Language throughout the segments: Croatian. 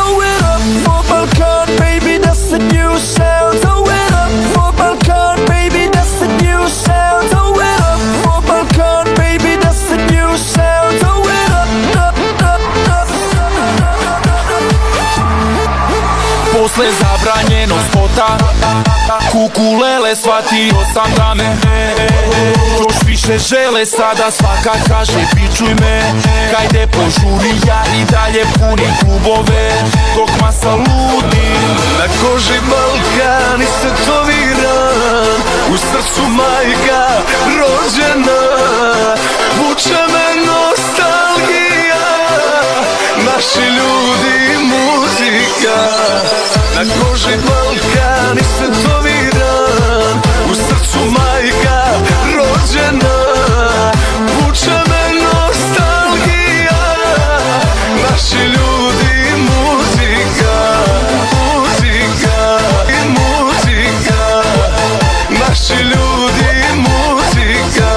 throw it up for Balkan, baby, that's the new sound. Throw it up for Balkan, baby, that's the new sound. Throw it up for Balkan, baby, that's the new sound. Throw it up, up, up, up. Posle zabranjenog spota Kukulele shvatio sam da me još više žele sada svaka kaže pičuj me. Kajde požuri ja i dalje punim klubove dok masa ludi. Na koži Balkan istetoviran, u srcu majka rođena. Vuče me nostalgija, naši ljudi i muzika. Na koži Balkan istetoviran, u srcu majka rođena. Vuče me nostalgija, naši ljudi i muzika. Muzika i muzika, naši ljudi i muzika.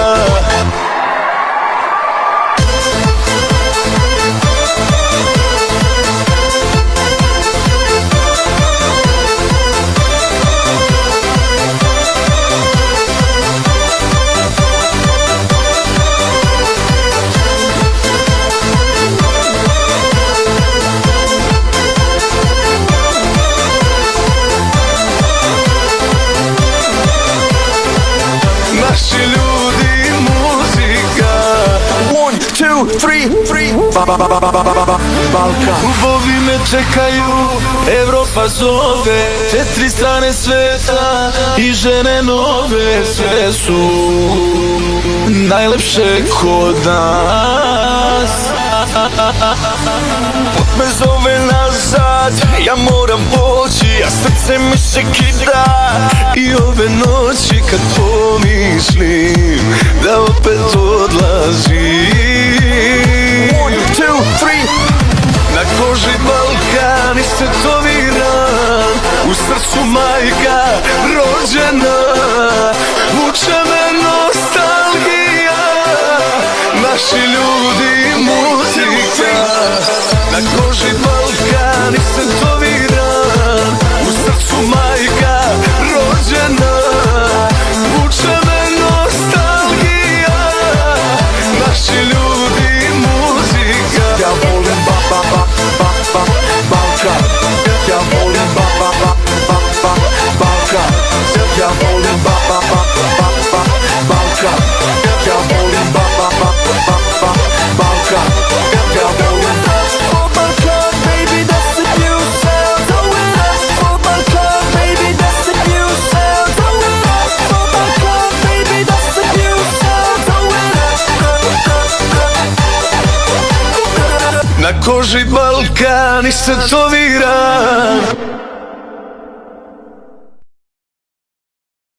Naši ljudi i muzika. 1, 2, 3 Balkan. Klubovi me čekaju, Evropa zove. 4 strane sveta i žene nove. Sve su najlepše kod nas. Put me zove nazad, ja moram poći, a srce mi se kida. I ove noći kad pomislim da opet odlazim. 1, 2, 3 Na koži Balkan istetoviran, u srcu majka rođena. Vuče me nostalgija, naši ljudi i muzika. Na koži Balkan istetoviran, u srcu majka rođena. Vuče me nostalgija, naši ljudi i muzika. Ja volim Balkan, ja volim Balkan, ja volim Balkan, ja volim Balkan, ja volim for Balkan, baby, that's the new sound. Throw it up for Balkan, baby, that's the new sound. Throw it up for Balkan, baby, that's the new sound. Throw it up. Na koži Balkan istetoviran.